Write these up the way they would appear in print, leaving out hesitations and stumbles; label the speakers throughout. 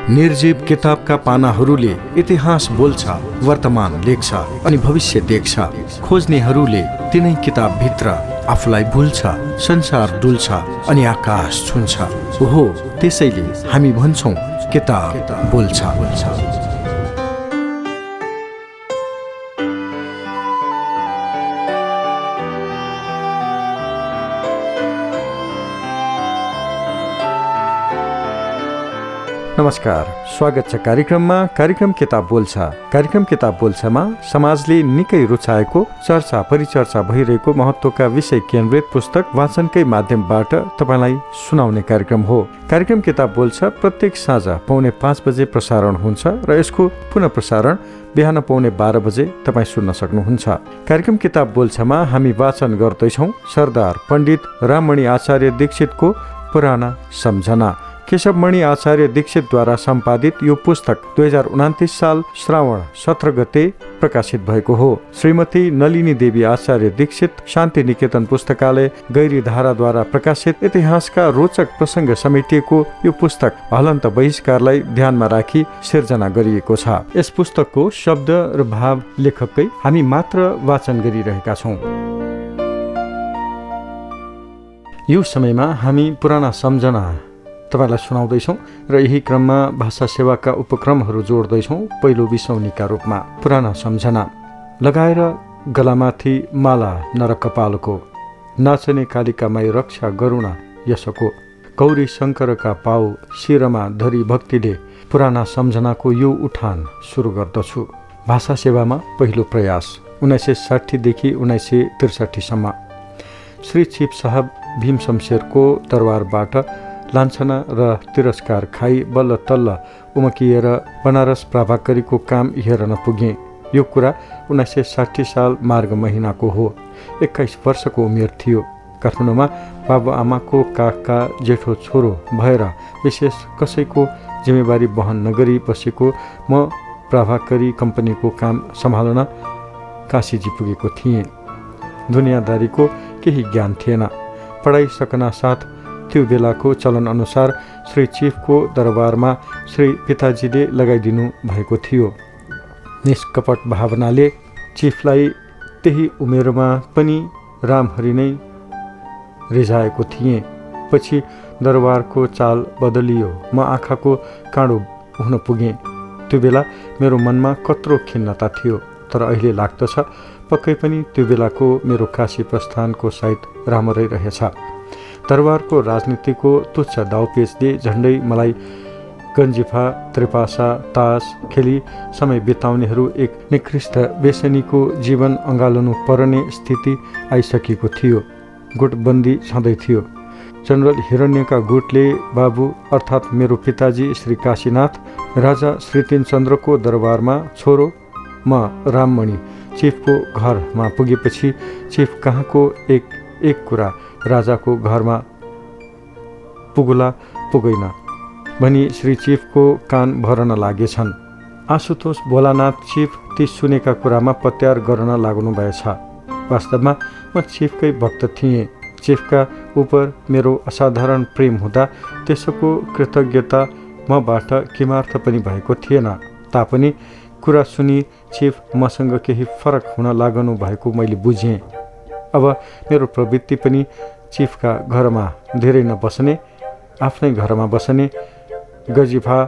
Speaker 1: निर्जीव किताबका पानाहरूले इतिहास बोल्छ, वर्तमान लेख्छ अनि भविष्य देख्छ। खोज्नेहरूले तिनै किताबभित्र आफूलाई भुल्छ, संसार डुल्छ अनि आकाश छुन्छ। ओहो, त्यसैले हामी भन्छौँ किताब बोल्छ। नमस्कार, स्वागत छ कार्यक्रम किताब बोल्छ। कार्यक्रम किताब बोल्छमा समाजले निकै रुचाएको, चर्चा परिचर्चा भइरहेको महत्त्वका विषय केन्द्रित पुस्तक वाचनकै माध्यमबाट तपाईलाई सुनाउने कार्यक्रम हो। कार्यक्रम किताब बोल्छ प्रत्येक साँझ 4:45 बजे प्रसारण हुन्छ र यसको पुनः प्रसारण बिहान 12:15 बजे तपाईँ सुन्न सक्नुहुन्छ। कार्यक्रम किताब बोल्छमा हामी वाचन गर्दैछौँ सरदार पण्डित राममणि आचार्य दीक्षितको पुराना सम्झना। केशवमणि आचार्य दीक्षितद्वारा सम्पादित यो पुस्तक 2029 साल श्रावण 17 गते प्रकाशित भएको हो। श्रीमती नलिनी देवी आचार्य दीक्षित शान्ति निकेतन पुस्तकालय गैरीधाराद्वारा प्रकाशित इतिहासका रोचक प्रसङ्ग समेटिएको यो पुस्तक हलन्त बहिष्कारलाई ध्यानमा राखी सिर्जना गरिएको छ। यस पुस्तकको शब्द र भाव लेखककै हामी मात्र वाचन गरिरहेका छौँ। यो समयमा हामी पुराना सम्झना तपाईलाई सुनाउँदैछौँ र यही क्रममा भाषा सेवाका उपक्रमहरू जोड्दैछौँ। पहिलो बिसौनीका रूपमा पुराना सम्झना। लगाएर गलामाथि माला नरकपालको, नाचने कालिका माई रक्षा गरुणा यसको, गौरी शङ्करका पाउ शिरमा धरी भक्तिले पुराना सम्झनाको यो उठान सुरु गर्दछु। भाषा सेवामा पहिलो प्रयास 1960 देखि 1963 सम्म श्री चिफ साहब भीम शमशेरको दरबारबाट लान्छना र तिरस्कार खाई बल्ल तल्ल उमकिएर बनारस प्रभाकरीको काम हेर्न पुगे। यो कुरा 1960 साल मार्ग महिनाको हो। 21 वर्षको उमेर थियो। काठमाडौँमा बाबुआमाको काका जेठो छोरो भएर विशेष कसैको जिम्मेवारी वहन नगरी बसेको म प्रभाकरी कम्पनीको काम सम्हाल्न काशीजी पुगेको थिएँ। दुनियादारीको केही ज्ञान थिएन। पढाइ सकना साथ त्यो बेलाको चलन अनुसार श्री चिफको दरबारमा श्री पिताजीले लगाइदिनु भएको थियो। निष्कपट भावनाले चिफलाई त्यही उमेरमा पनि रामहरि नै रिझाएको थिएँ। पछि दरबारको चाल बदलियो। म आँखाको काँडो हुन पुगेँ। त्यो बेला मेरो मनमा कत्रो खिन्नता थियो, तर अहिले लाग्दछ पक्कै पनि त्यो बेलाको मेरो काशी प्रस्थानको सायद राम्रै रहेछ। दरबारको राजनीतिको तुच्छ दाउपेचले झन्डै मलाई गन्जिफा त्रिपासा तास खेली समय बिताउनेहरू एक निकृष्ट व्यसनीको जीवन अँगाल्नु पर्ने स्थिति आइसकेको थियो। गुटबन्दी छँदै थियो। जनरल हिरण्यका गुटले बाबु अर्थात् मेरो पिताजी श्री काशीनाथ राजा श्री तीनचन्द्रको दरबारमा छोरो म राममणि चिफको घरमा पुगेपछि चिफ कहाँको एक कुरा राजाको घरमा पुगुला पुगैन भनी श्री चिफको कान भरन लागेछन्। आशुतोष भोलानाथ चिफ ती सुनेका कुरामा पत्यार गर्न लाग्नु भएछ। वास्तवमा म चिफकै भक्त थिएँ। चिफका उपर मेरो असाधारण प्रेम हुँदा त्यसको कृतज्ञता मबाट किमार्थ पनि भएको थिएन। तापनि कुरा सुनि चिफ मसँग केही फरक हुन लाग्नु भएको मैले बुझेँ। अब मेरो प्रवृत्ति पनि चिफका घरमा धेरै नबस्ने, आफ्नै घरमा बस्ने, गजिफा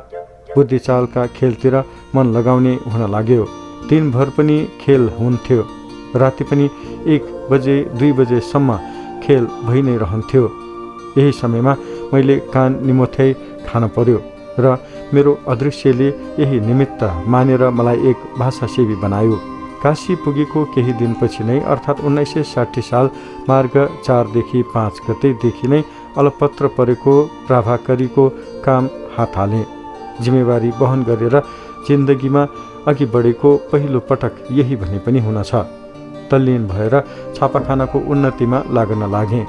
Speaker 1: बुद्धिचालका खेलतिर मन लगाउने हुन लाग्यो। दिनभर पनि खेल हुन्थ्यो। राति पनि 1 बजे 2 बजेसम्म खेल भइ नै रहन्थ्यो। यही समयमा मैले कान निमोथ्याइ खान पर्यो र मेरो अदृश्यले यही निमित्त मानेर मलाई एक भाषासेवी बनायो। काशी पुगेको केही दिनपछि नै अर्थात् 1960 साल मार्ग 4 देखि 5 गतेदेखि नै अलपत्र परेको प्रभाकरीको काम हात हालेँ। जिम्मेवारी वहन गरेर जिन्दगीमा अघि बढेको पहिलो पटक यही भने पनि हुनछ। तल्लीन भएर छापाखानाको उन्नतिमा लाग्न लागेँ।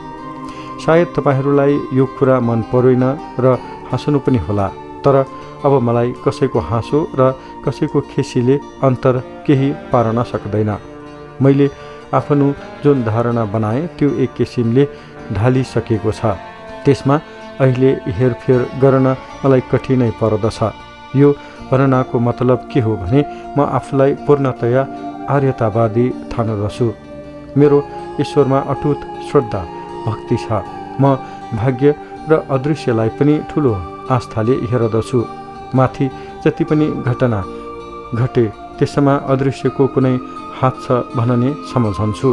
Speaker 1: सायद तपाईँहरूलाई यो कुरा मन परेन र हाँस्नु पनि होला, तर अब मलाई कसैको हाँसो र कसैको खिसीले अन्तर केही पार्न सक्दैन। मैले आफ्नो जुन धारणा बनाएँ त्यो एक किसिमले ढालिसकेको छ। त्यसमा अहिले हेरफेर गर्न मलाई कठिनै पर्दछ। यो भननाको मतलब के हो भने म आफूलाई पूर्णतया आर्यतावादी ठान्दछु। मेरो ईश्वरमा अटुट श्रद्धा भक्ति छ। म भाग्य र अदृश्यलाई पनि ठुलो आस्थाले हेर्दछु। माथि जति पनि घटना घटे त्यसमा अदृश्यको कुनै हात छ भन्ने सम्झन्छु।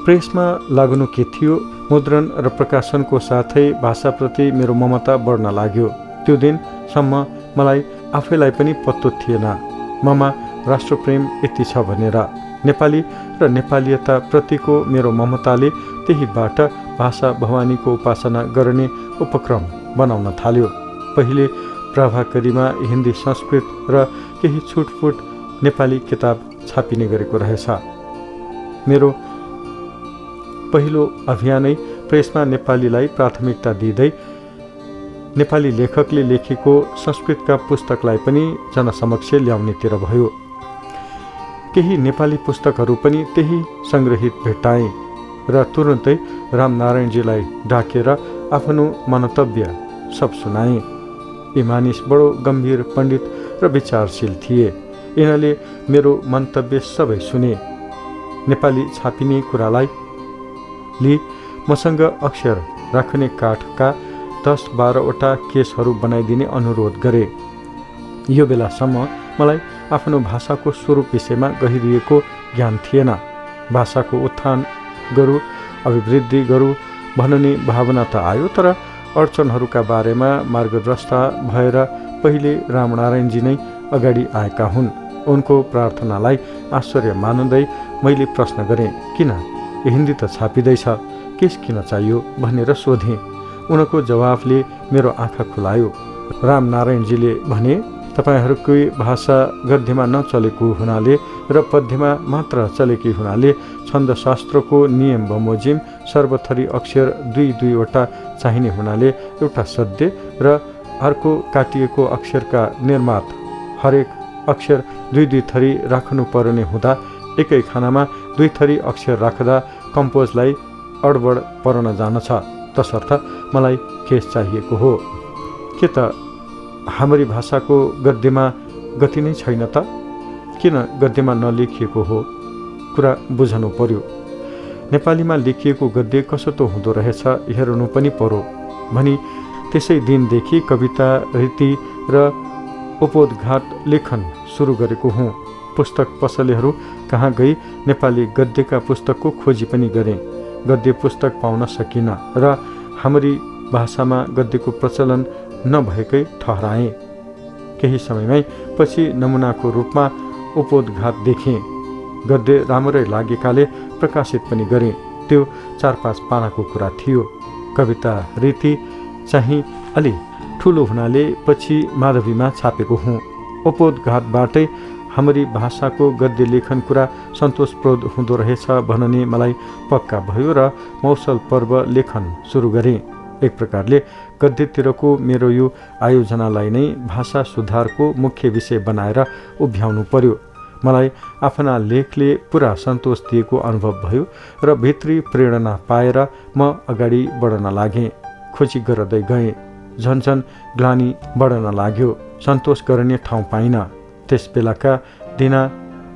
Speaker 1: प्रेसमा लाग्नु के थियो? मुद्रण र प्रकाशनको साथै भाषाप्रति मेरो ममता बढ्न लाग्यो। त्यो दिनसम्म मलाई आफैलाई पनि पत्तो थिएन ममा राष्ट्रप्रेम यति छ भनेर। नेपाली र नेपालीयता प्रतिको मेरो ममताले त्यहीबाट भाषा भवानीको उपासना गर्ने उपक्रम बनाउन थाल्यो। पहिले प्रभाकरीमा हिन्दी, संस्कृत र केही छुटफुट नेपाली किताब छापिने गरेको रहेछ। मेरो पहिलो अभियानै प्रेसमा नेपालीलाई प्राथमिकता दिँदै नेपाली लेखकले लेखेको संस्कृतका पुस्तकलाई पनि जनसमक्ष ल्याउनेतिर भयो। केही नेपाली पुस्तकहरू पनि त्यही सङ्ग्रहित भेट्टाएँ र तुरुन्तै रामनारायणजीलाई डाकेर आफ्नो मनतव्य सब सुनाएँ। यी मानिस बडो गम्भीर पण्डित र विचारशील थिए। यिनले मेरो मन्तव्य सबै सुने। नेपाली छापिने कुरालाई लि मसँग अक्षर राख्ने काठका 10-12वटा केसहरू बनाइदिने अनुरोध गरे। यो बेलासम्म मलाई आफ्नो भाषाको स्वरूप विषयमा गहिरिएको ज्ञान थिएन। भाषाको उत्थान गरौँ, अभिवृद्धि गरौँ भन्ने भावना त आयो, तर अडचनहरूका बारेमा मार्गदर्शता भएर पहिले रामनारायणजी नै अगाडि आएका हुन्। उनको प्रार्थनालाई आश्चर्य मान्दै मैले प्रश्न गरेँ, किन हिन्दी त छापिँदैछ, केस किन चाहियो भनेर सोधेँ। उनको जवाफले मेरो आँखा खुलायो। रामनारायणजीले भने, तपाईँहरूकै भाषा गद्यमा नचलेको हुनाले र पद्यमा मात्र चलेकी हुनाले छन्दशास्त्रको नियम बमोजिम सर्वथरी अक्षर 2-2वटा चाहिने हुनाले एउटा सद्य र अर्को काटिएको अक्षरका निर्मात हरेक अक्षर 2-2 थरी राख्नुपर्ने हुँदा एकै खानामा 2 थरी अक्षर राख्दा कम्पोजलाई अडबड पर्न जान्छ। तसर्थ मलाई केस चाहिएको हो। के त हाम्री भाषाको गद्यमा गति नै छैन त? किन गद्यमा नलेखिएको हो? कुरा बुझ्नु पर्यो। नेपालीमा लेखिएको गद्य कस्तो हुँदो रहेछ हेर्नु पनि पर्यो भनी त्यसै दिनदेखि कविता, रीति र उपोद्घात लेखन सुरु गरेको हुँ। पुस्तक पसलेहरू कहाँ गई नेपाली गद्यका पुस्तकको खोजी पनि गरेँ। गद्य पुस्तक पाउन सकिन र हाम्री भाषामा गद्यको प्रचलन नभएकै ठहराएँ। केही समयमै पछि नमुनाको रूपमा उपोद्घात देखेँ। गद्य राम्रै लागेकाले प्रकाशित पनि गरेँ। त्यो 4-5 पानाको कुरा थियो। कविता रीति चाहिँ अलि ठुलो हुनाले पछि माधवीमा छापेको हुँ। उपोद्घातबाटै हाम्री भाषाको गद्य लेखन कुरा सन्तोषप्रद हुँदो रहेछ भन्ने मलाई पक्का भयो र मौसल पर्व लेखन सुरु गरेँ। एक प्रकारले गद्यतिरको मेरो यो आयोजनालाई नै भाषा सुधारको मुख्य विषय बनाएर उभ्याउनु पर्यो। मलाई आफ्ना लेखले पुरा सन्तोष दिएको अनुभव भयो र भित्री प्रेरणा पाएर म अगाडि बढ्न लागेँ। खोजी गर्दै गएँ। झन्झन ग्लानी बढ्न लाग्यो। सन्तोष गर्ने ठाउँ पाइन। त्यस बेलाका दिना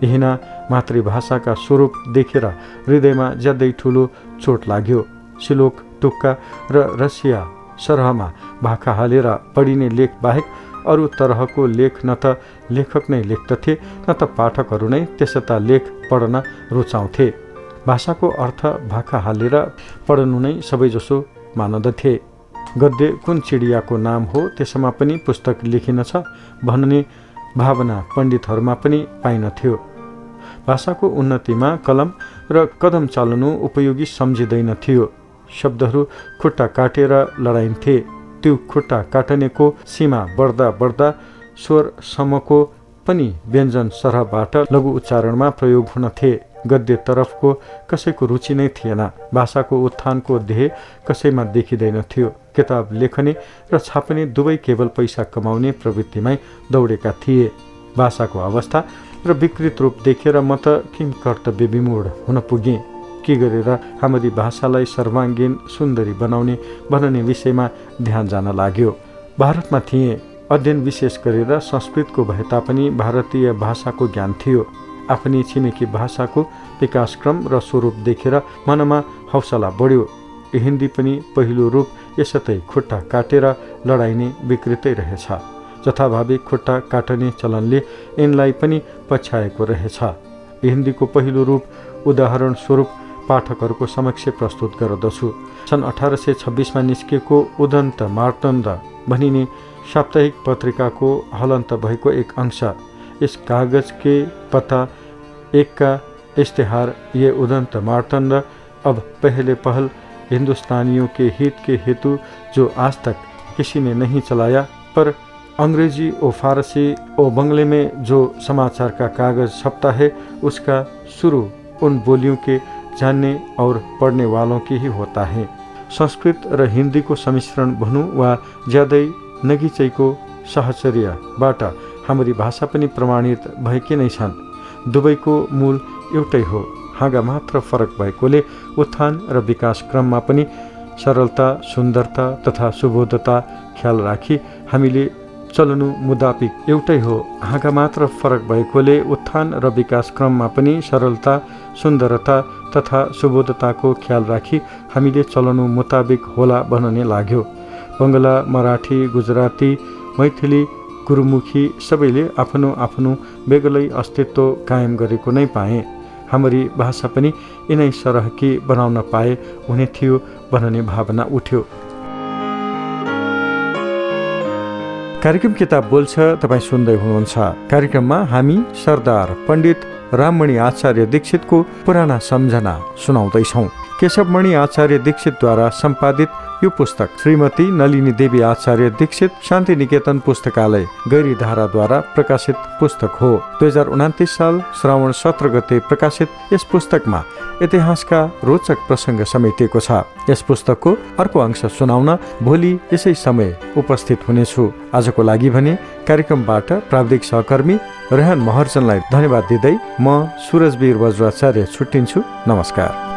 Speaker 1: यहिना मातृभाषाका स्वरूप देखेर हृदयमा ज्यादै ठुलो चोट लाग्यो। सिलोक, टुक्का र रसिया सरहमा भाका हालेर पढिने लेख बाहेक अरू तरहको लेख न त लेखक नै लेख्दथे न त पाठकहरू नै त्यसता लेख पढ्न रुचाउँथे। भाषाको अर्थ भाका हालेर पढ्नु नै सबैजसो मान्दथे। गद्य कुन चिडियाको नाम हो त्यसमा पनि पुस्तक लेखिनछ भन्ने भावना पण्डितहरूमा पनि पाइन्थ्यो। भाषाको उन्नतिमा कलम र कदम चाल्नु उपयोगी सम्झिँदैन थियो। शब्दहरू खुट्टा काटेर लडाइन्थे। त्यो खुट्टा काट्नेको सीमा बढ्दा बढ्दा स्वरसम्मको पनि व्यञ्जन सरहबाट लघु उच्चारणमा प्रयोग हुन्थे। गद्य तरफको कसैको रुचि नै थिएन। भाषाको उत्थानको ध्येय कसैमा देखिँदैन थियो। किताब लेखने र छाप्ने दुवै केवल पैसा कमाउने प्रवृत्तिमै दौडेका थिए। भाषाको अवस्था र विकृत रूप देखेर म त किम कर्तव्य विमूढ हुन पुगेँ। के गरेर हाम्री भाषालाई सर्वाङ्गीन सुन्दरी बनाउने भन्ने विषयमा ध्यान जान लाग्यो। भारतमा थिएँ। अध्ययन विशेष गरेर संस्कृतको भए तापनि भारतीय भाषाको ज्ञान थियो। आफ्नै छिमेकी भाषाको विकासक्रम र स्वरूप देखेर मनमा हौसला बढ्यो। हिन्दी पनि पहिलो रूप यसतै खुट्टा काटेर लडाइने विकृतै रहेछ। जथाभावी खुट्टा काट्ने चलनले यिनलाई पनि पछ्याएको रहेछ। हिन्दीको पहिलो रूप उदाहरण स्वरूप पाठकहरूको समक्ष प्रस्तुत गर्दछु। सन् 1826मा निस्केको उदन्त मार्तण्ड भनिने साप्ताहिक पत्रिकाको हलन्त भएको एक अंश। इस कागज के पता एक का इश्तेहार ये उदंत मार्तंड अब पहले पहल हिंदुस्तानियों के हित के हेतु जो आज तक किसी ने नहीं चलाया, पर अंग्रेजी और फारसी और बंगले में जो समाचार का कागज छपता है उसका शुरू उन बोलियों के जानने और पढ़ने वालों की ही होता है। संस्कृत र हिंदी को सम्मिश्रण भनौँ वा ज्यादै नगिचैको साहचर्यबाट हाम्री भाषा पनि प्रमाणित भएकी नै छन्। दुवैको मूल एउटै हो। हाँगा मात्र फरक भएकोले उत्थान र विकास क्रममा पनि सरलता, सुन्दरता तथा सुबोधता ख्याल राखी हामीले चलनु मुताबिक एउटै हो। हाँगा मात्र फरक भएकोले उत्थान र विकास क्रममा पनि सरलता, सुन्दरता तथा सुबोधताको ख्याल राखी हामीले चलनु मुताबिक होला भन्ने लाग्यो। बङ्गला, मराठी, गुजराती, मैथिली, गुरुमुखी सबैले आफ्नो आफ्नो बेग्लै अस्तित्व कायम गरेको नै पाए। हाम्री भाषा पनि यिनै सरहकी बनाउन पाए हुने थियो भन्ने भावना उठ्यो। कार्यक्रम किताब बोल्छ तपाईँ सुन्दै हुनुहुन्छ। कार्यक्रममा हामी सरदार पण्डित राममणि आचार्य दीक्षितको पुराना सम्झना सुनाउँदैछौँ। केशवमणि आचार्य दीक्षितद्वारा सम्पादित यो पुस्तक श्रीमती नलिनी देवी आचार्य दीक्षित शान्ति निकेतन पुस्तकालय गैरीधाराद्वारा प्रकाशित पुस्तक हो। 2029 साल श्रावण 17 गते प्रकाशित यस पुस्तकमा इतिहासका रोचक प्रसङ्ग समेटिएको छ। यस पुस्तकको अर्को अंश सुनाउन भोलि यसै समय उपस्थित हुनेछु। आजको लागि भने कार्यक्रमबाट प्राविधिक सहकर्मी रेहान महर्जनलाई धन्यवाद दिँदै म सुरजवीर वज्राचार्य छुट्टिन्छु। नमस्कार।